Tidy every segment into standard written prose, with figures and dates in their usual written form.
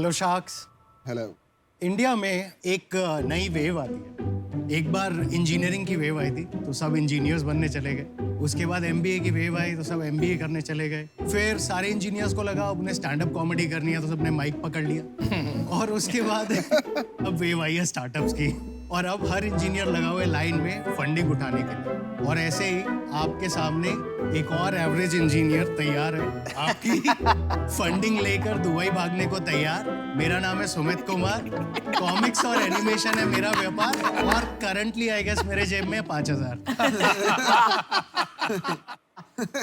Hello sharks. Hello. India में एक नई वेव आती है। एक बार इंजीनियरिंग की वेव आई थी तो सब इंजीनियर्स बनने चले गए। उसके बाद एमबीए की वेव आई तो सब एमबीए करने चले गए। फिर सारे इंजीनियर्स को लगा अब उन्हें स्टैंड अप कॉमेडी करनी है तो सबने माइक पकड़ लिया। और उसके बाद अब वेव आई है स्टार्टअप्स की। और अब हर इंजीनियर लगा हुआ है लाइन में फंडिंग उठाने के लिए। और ऐसे ही आपके सामने एक और एवरेज इंजीनियर तैयार है आपकी फंडिंग लेकर दुबई भागने को तैयार। मेरा नाम है सुमित कुमार। कॉमिक्स और एनिमेशन है मेरा व्यापार और करंटली आई गेस मेरे जेब में 5,000।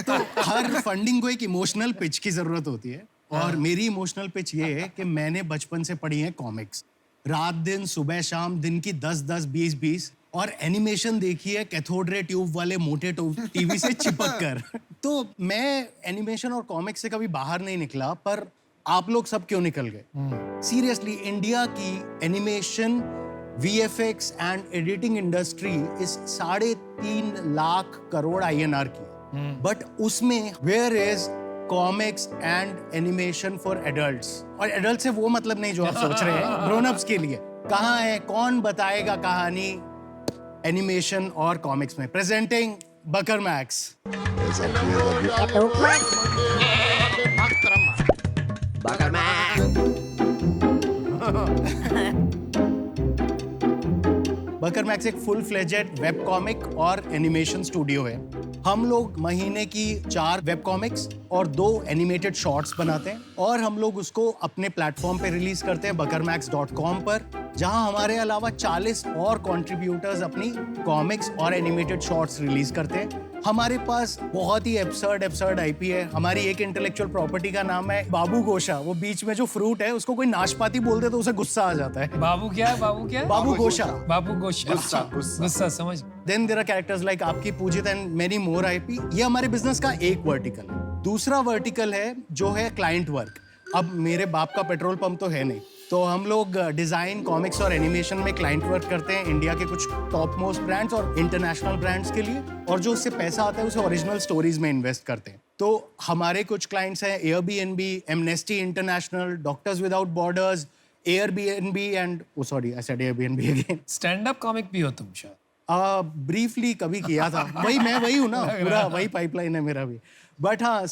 तो हर फंडिंग को एक इमोशनल पिच की जरूरत होती है और मेरी इमोशनल पिच ये है कि मैंने बचपन से पढ़ी है कॉमिक्स। रात दिन सुबह शाम दिन की 10-10 20-20 और एनिमेशन देखी है कैथोड रे ट्यूब वाले मोटे टीवी से चिपक कर। तो मैं एनिमेशन और कॉमिक्स से कभी बाहर नहीं निकला, पर आप लोग सब क्यों निकल गए? सीरियसली इंडिया की animation VFX and editing industry इस 3.5 लाख करोड़ INR की, बट उसमें where is comics and animation for adults? और एडल्ट से वो मतलब नहीं जो आप सोच रहे हैं, ग्रोन अप्स के लिए। कहाँ है? कौन बताएगा कहानी एनिमेशन और कॉमिक्स में? प्रेजेंटिंग बकर मैक्स। बकर मैक्स एक फुल फ्लेजेड वेब कॉमिक और एनिमेशन स्टूडियो है। हम लोग महीने की 4 वेब कॉमिक्स और 2 एनिमेटेड शॉर्ट्स बनाते हैं और हम लोग उसको अपने प्लेटफॉर्म पे रिलीज करते हैं buckermax.com पर, जहां हमारे अलावा 40 और कंट्रीब्यूटर्स अपनी कॉमिक्स और एनिमेटेड शॉर्ट्स रिलीज करते हैं। हमारे पास बहुत ही एब्सर्ड आईपी है। हमारी एक इंटेलेक्चुअल प्रॉपर्टी का नाम है बाबू गोशा। वो बीच में जो फ्रूट है उसको कोई नाशपाती बोल दे तो उसे गुस्सा आ जाता है। बाबू क्या है? बाबू क्या है? बाबू गोशा। बाबू गोशा। गुस्सा समझ। Then there are characters like आपकी पूजित एंड मेनी मोर आईपी। ये हमारे बिजनेस का एक वर्टिकल है। दूसरा वर्टिकल है जो है क्लाइंट वर्क। अब मेरे बाप का पेट्रोल पंप तो है नहीं, तो हम लोग डिजाइन, कॉमिक्स और एनिमेशन में क्लाइंट वर्क करते हैं इंडिया के कुछ टॉप मोस्ट ब्रांड्स और इंटरनेशनल ब्रांड्स के लिए, और जो उससे पैसा आता है उसे ओरिजिनल स्टोरीज में इन्वेस्ट करते हैं। तो हमारे कुछ क्लाइंट्स हैं Airbnb, amnesty international, doctors without borders, Airbnb and sorry I said Airbnb again. Stand up comic भी हो तुम शायद? ब्रीफली कभी किया था। मैं वही हूँ ना, पूरा वही पाइपलाइन है मेरा भी। बट हाँ,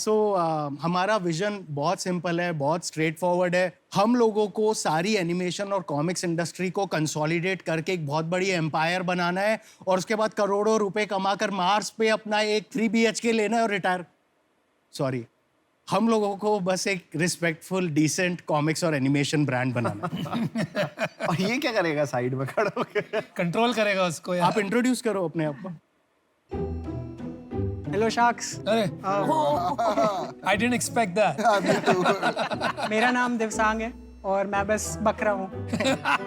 हमारा विजन बहुत सिंपल है, बहुत स्ट्रेट फॉरवर्ड है। हम लोगों को सारी एनिमेशन और कॉमिक्स इंडस्ट्री को कंसोलिडेट करके एक बहुत बड़ी एम्पायर बनाना है और उसके बाद करोड़ों रुपए कमाकर मार्स पे अपना एक 3 BHK लेना है और रिटायर। सॉरी, हम लोगों को बस एक रिस्पेक्टफुल डिसेंट कॉमिक्स और एनिमेशन ब्रांड बनाना है। और ये क्या करेगा साइड में खड़ा होकर? कंट्रोल करेगा उसको यार। आप इंट्रोड्यूस करो अपने आप को। Hello sharks. अरे आई डिडंट एक्सपेक्ट दैट। मेरा नाम दिवसांग है और मैं बस बकरा हूँ।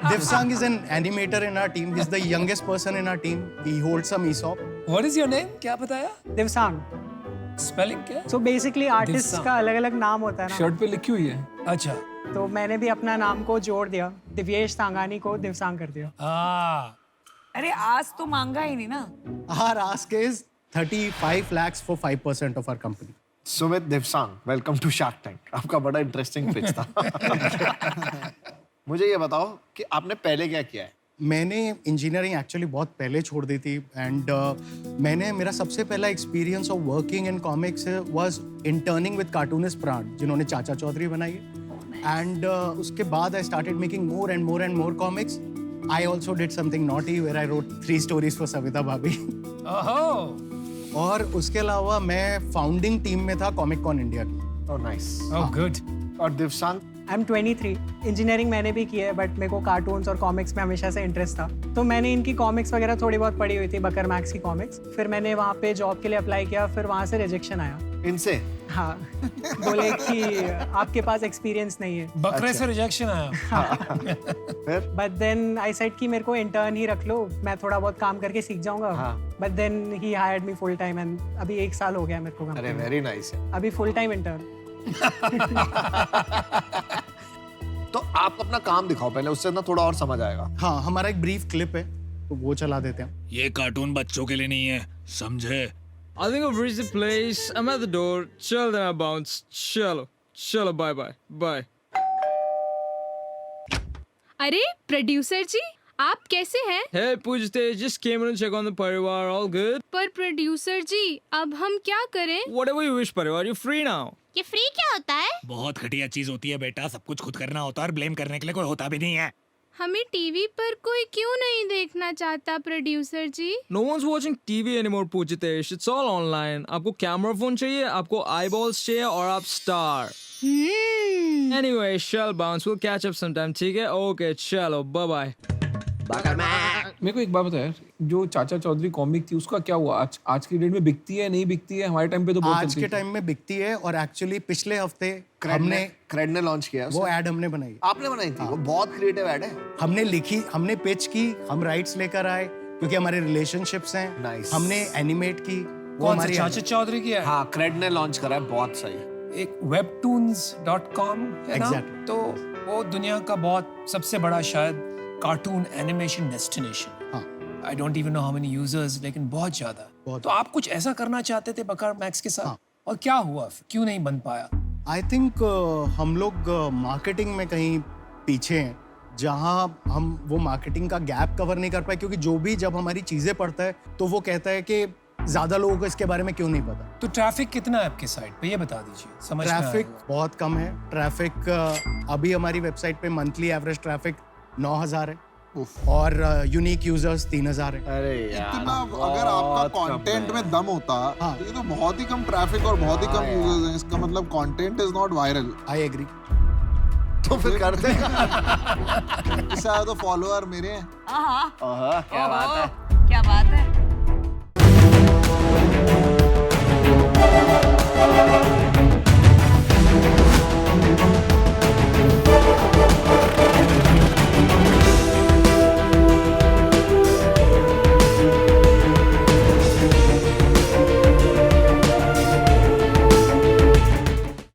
Divsang is an animator in our team. He's the youngest person in our team. He holds some ESOP. What is your name? क्या बताया? दिवसांग। स्पेलिंग क्या? So basically artist Divasang. का अलग अलग नाम होता है ना, शर्ट पे लिखी हुई है। अच्छा। तो मैंने भी अपना नाम को जोड़ दिया, दिव्येश सांगानी को दिवसांग कर दिया। अरे आज तो मांगा ही नहीं ना। Our ask is 35 lakhs for 5% of our company. Sumit Divasang, welcome to Shark Tank. आपका बड़ा इंटरेस्टिंग पिच था। मुझे ये बताओ कि आपने पहले क्या किया है? मैंने इंजीनियरिंग एक्चुअली बहुत पहले छोड़ दी थी एंड मेरा सबसे पहला experience of working in comics was interning with cartoonist Pran, जिन्होंने चाचा चौधरी बनाई है। एंड उसके बाद I started making more and more comics. I also did something naughty where I wrote 3 stories for Savita Bhabhi. ओहो। और उसके अलावा मैं फाउंडिंग टीम में था कॉमिक कॉन इंडिया की। Oh nice. Oh good. और दिवसांग? I am 23। इंजीनियरिंग मैंने भी की है, बट मेरे को कार्टून्स और कॉमिक्स में हमेशा से इंटरेस्ट था, तो मैंने इनकी कॉमिक्स वगैरह थोड़ी बहुत पढ़ी हुई थी, बकर मैक्स की कॉमिक्स। फिर मैंने वहाँ पे जॉब के लिए अप्लाई किया, फिर वहाँ से रिजेक्शन आया। इनसे? हाँ, बोले कि आपके पास एक्सपीरियंस नहीं है। बकरे से रिजेक्शन आया? फिर? बट देन आई सेड कि मेरे को इंटर्न ही रख लो, मैं थोड़ा बहुत काम करके सीख जाऊंगा। But then he hired me full time and अभी 1 साल हो गया मेरे को। अरे वेरी नाइस है। अभी फुल टाइम इंटर्न। तो आप अपना काम दिखाओ पहले, उससे ना थोड़ा और समझ आएगा। हाँ, हमारा एक ब्रीफ क्लिप है तो वो चला देते हैं। ये कार्टून बच्चों के लिए नहीं है, समझे? I think I've reached the place. I'm at the door. Chill, then I bounce. Chalo. Bye. अरे प्रोड्यूसर जी, आप कैसे हैं? Hey, Pujite, just came in to check on the Parivar. All good? पर प्रोड्यूसर जी, अब हम क्या करें? Whatever you wish, Parivar. You're free now. ये फ्री क्या होता है? बहुत घटिया चीज होती है बेटा, सब कुछ खुद करना होता है और ब्लेम करने के लिए कोई होता भी नहीं है। हमें टीवी पर कोई क्यों नहीं देखना चाहता producer ji? No one's watching TV anymore, Pujitesh. It's all online. आपको कैमरा फोन चाहिए, आपको eyeballs चाहिए और आप star. Anyway, shall bounce. We'll catch up sometime. ठीक है? Okay, चलो, bye bye. मेरे को एक बात बता यार, जो चाचा चौधरी कॉमिक थी उसका क्या हुआ? आज की डेट में बिकती है नहीं बिकती है? हमारे टाइम पे तो बहुत आज चलती के थी। टाइम में बिकती है और एक्चुअली पिछले हफ्ते हमने हमने क्रेड ने लॉन्च किया है वो उसे। एड हमने बनाई। आपने बनाई थी? वो बहुत क्रिएटिव ऐड है। हमने लिखी, हमने पिच की, हम राइट्स लेकर आए क्योंकि हमारे रिलेशनशिप्स हैं। Nice. हमने एनिमेट की, वो कौन सा हमारी चाचा चौधरी की है? हाँ, क्रेड ने लॉन्च करा है, बहुत सही। एक webtoons.com है ना? Exactly. तो वो दुनिया का बहुत सबसे बड़ा शायद कार्टून एनिमेशन डेस्टिनेशन। हाँ। I don't even know how many users, लेकिन बहुत ज्यादा। बहुत। तो आप कुछ ऐसा करना चाहते थे बकर मैक्स के साथ? हाँ। और क्या हुआ फिर? क्यों नहीं बन पाया? आई थिंक हम लोग मार्केटिंग में कहीं पीछे हैं, जहां हम वो मार्केटिंग का गैप कवर नहीं कर पाए, क्योंकि जो भी जब हमारी चीजें पढ़ता है तो वो कहता है कि ज्यादा लोगों को इसके बारे में क्यों नहीं पता। तो ट्रैफिक कितना है आपके साइट पे, ये बता दीजिए। समझ में आया ट्रैफिक होगा। बहुत कम है। ट्रैफिक अभी हमारी वेबसाइट पे मंथली एवरेज ट्रैफिक 9000 है और यूनिक यूजर्स 3000 है। अरे इतना अगर आपका कंटेंट में दम होता हाँ। तो ये तो बहुत ही कम ट्रैफिक और बहुत ही कम यूजर्स हैं। इसका मतलब content is not viral. I agree. तो फिर करते हैं। इससे आया तो फॉलोअर मेरे हैं। हाँ आहा, क्या बात है। क्या बात है।